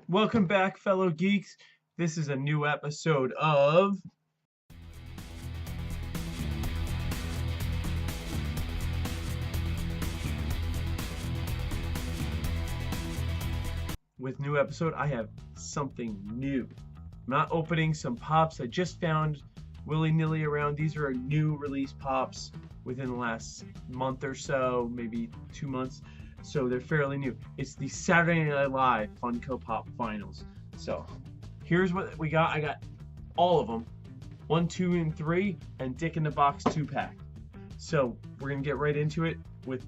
Welcome back, fellow geeks. This is a new episode of with new episode. I have something new. I'm not opening some pops I just found willy-nilly around. These are new release pops within the last month or so, maybe 2 months. So they're fairly new. It's the Saturday Night Live Funko Pop Finals. So here's what we got. I got all of them, 1, 2, and 3, and Dick in the Box 2-pack. So we're gonna get right into it with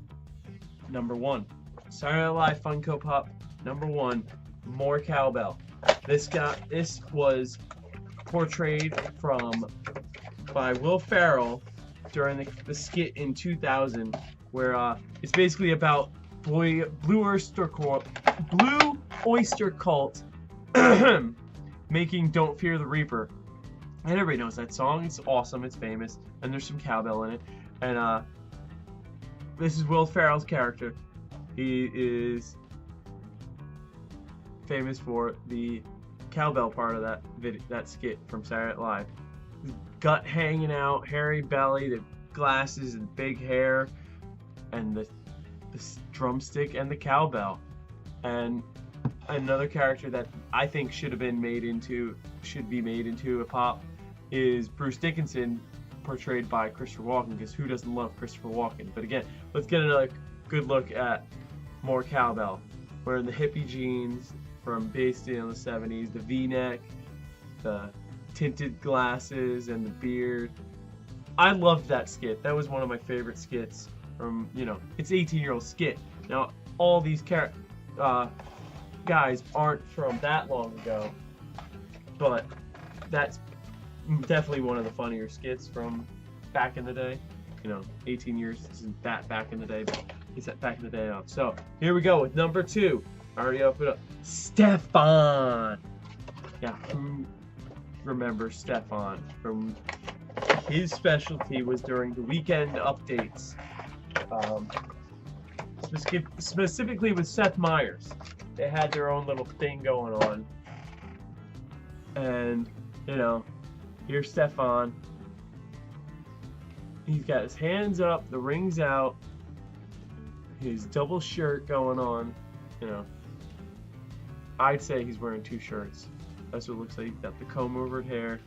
number 1, Saturday Night Live Funko Pop number 1, More Cowbell. This was portrayed by Will Ferrell during the skit in 2000, where it's basically about Blue Oyster Cult making "Don't Fear the Reaper," and everybody knows that song. It's awesome. It's famous, and there's some cowbell in it. And this is Will Ferrell's character. He is famous for the cowbell part of that skit from Saturday Night Live. His gut hanging out, hairy belly, the glasses and big hair, and the drumstick and the cowbell. And another character that I think should be made into a pop is Bruce Dickinson, portrayed by Christopher Walken, because who doesn't love Christopher Walken? But again, let's get another good look at More Cowbell, wearing the hippie jeans from based in the 70s, the V-neck, the tinted glasses, and the beard. I loved that skit. That was one of my favorite skits from, it's 18-year-old skit. Now, all these guys aren't from that long ago, but that's definitely one of the funnier skits from back in the day. 18 years isn't that back in the day, but it's that back in the day. So here we go with number 2. I already opened up. Stefan. Yeah, who remembers Stefan? From his specialty was during the weekend updates. Specifically with Seth Meyers. They had their own little thing going on. And, here's Stefan. He's got his hands up, the ring's out, his double shirt going on. I'd say he's wearing 2 shirts. That's what it looks like. He's got the comb-overed hair.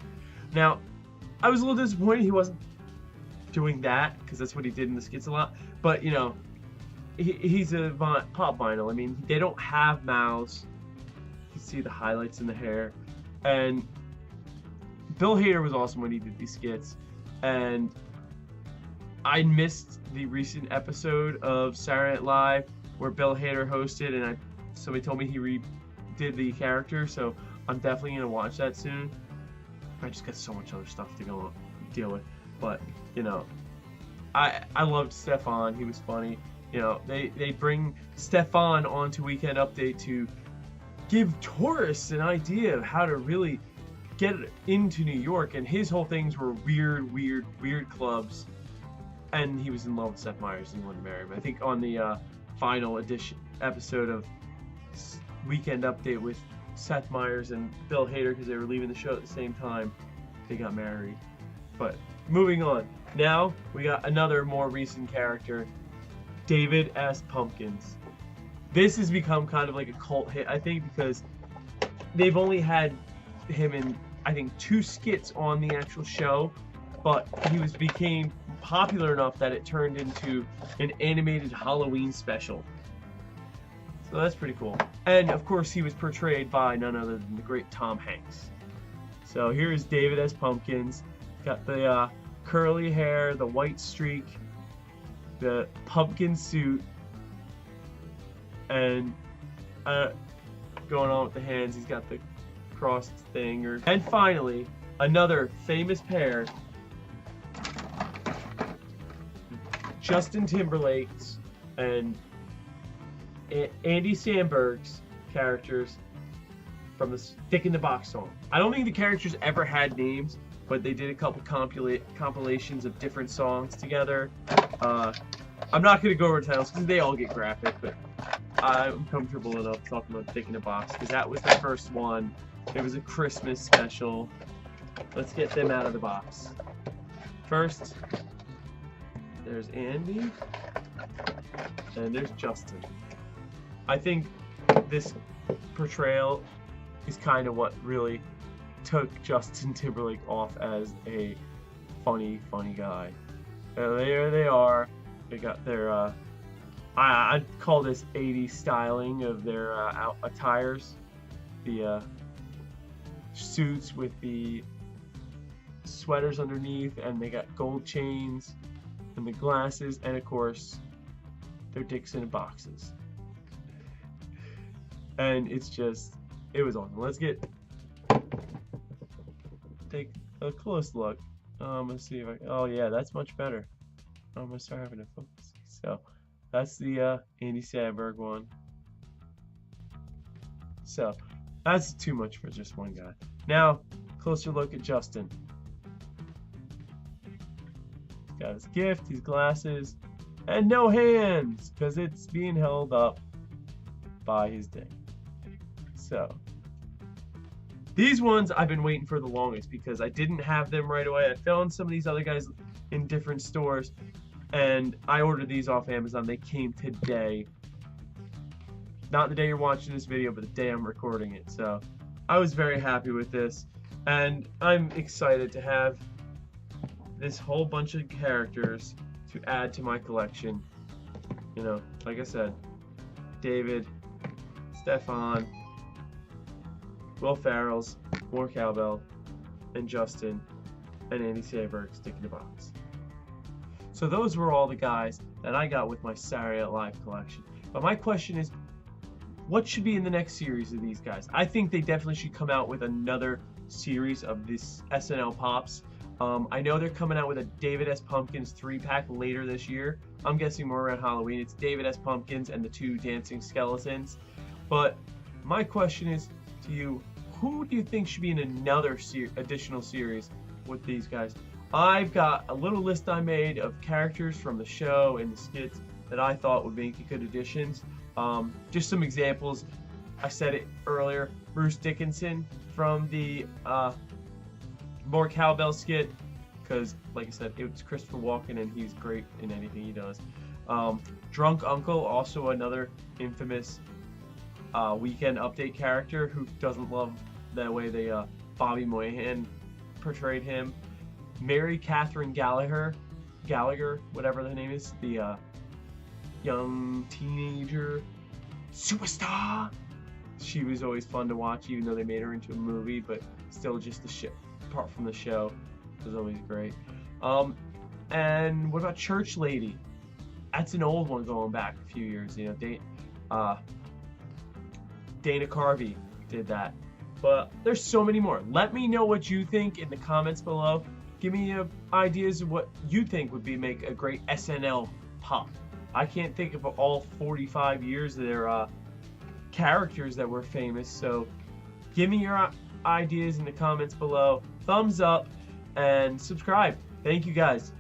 Now, I was a little disappointed he wasn't doing that, because that's what he did in the skits a lot. But, he's a pop vinyl. I mean, they don't have mouths. You can see the highlights in the hair. And Bill Hader was awesome when he did these skits. And I missed the recent episode of Saturday Night Live where Bill Hader hosted, and somebody told me he redid the character, so I'm definitely going to watch that soon. I just got so much other stuff to deal with. But, I loved Stefan. He was funny. They bring Stefan onto Weekend Update to give tourists an idea of how to really get into New York, and his whole things were weird clubs, and he was in love with Seth Meyers and wanted to marry him. I think on the final episode of Weekend Update with Seth Meyers and Bill Hader, because they were leaving the show at the same time, they got married. But moving on, now we got another more recent character, David S. Pumpkins. This has become kind of like a cult hit, I think, because they've only had him in, I think, 2 skits on the actual show, but he became popular enough that it turned into an animated Halloween special. So that's pretty cool. And of course, he was portrayed by none other than the great Tom Hanks. So here's David S. Pumpkins. Got the curly hair, the white streak, the pumpkin suit, and going on with the hands, he's got the crossed thing. And finally, another famous pair, Justin Timberlake's and Andy Samberg's characters from the Dick in the Box song. I don't think the characters ever had names, but they did a couple compilations of different songs together. I'm not going to go over titles because they all get graphic, but I'm comfortable enough talking about Dick in a Box because that was the first one. It was a Christmas special. Let's get them out of the box. First, there's Andy, and there's Justin. I think this portrayal is kind of what really took Justin Timberlake off as a funny guy. There they are. They got their, I'd call this 80s styling of their attires. The suits with the sweaters underneath, and they got gold chains and the glasses, and of course their dicks in boxes. And it's just, it was awesome. Let's take a close look. Let's see if I, oh yeah, that's much better. I'm gonna start having to focus. So that's the Andy Samberg one. So that's too much for just one guy. Now, closer look at Justin. He's got his gift, his glasses, and no hands, because it's being held up by his dick. So, these ones I've been waiting for the longest because I didn't have them right away. I found some of these other guys in different stores, and I ordered these off Amazon. They came today. Not the day you're watching this video, but the day I'm recording it. So I was very happy with this, and I'm excited to have this whole bunch of characters to add to my collection. You know, like I said, David, Stefan, Will Ferrell's, More Cowbell, and Justin, and Andy Samberg's Dick in a Box. So those were all the guys that I got with my Saturday Night Live collection. But my question is, what should be in the next series of these guys? I think they definitely should come out with another series of this SNL Pops. I know they're coming out with a David S. Pumpkins 3-pack later this year. I'm guessing more around Halloween. It's David S. Pumpkins and the 2 dancing skeletons. But my question is to you, who do you think should be in another additional series with these guys? I've got a little list I made of characters from the show and the skits that I thought would make good additions. Just some examples. I said it earlier. Bruce Dickinson from the More Cowbell skit, because like I said, it's Christopher Walken and he's great in anything he does. Drunk Uncle, also another infamous Weekend Update character who doesn't love the way they Bobby Moynihan portrayed him. Mary Catherine Gallagher, whatever the name is, the young teenager superstar. She was always fun to watch, even though they made her into a movie, but still just apart from the show, was always great. And what about Church Lady? That's an old one going back a few years. You know, Dana Carvey did that. But there's so many more. Let me know what you think in the comments below. Give me ideas of what you think would make a great SNL Pop. I can't think of all 45 years of their characters that were famous, so give me your ideas in the comments below. Thumbs up and subscribe. Thank you guys.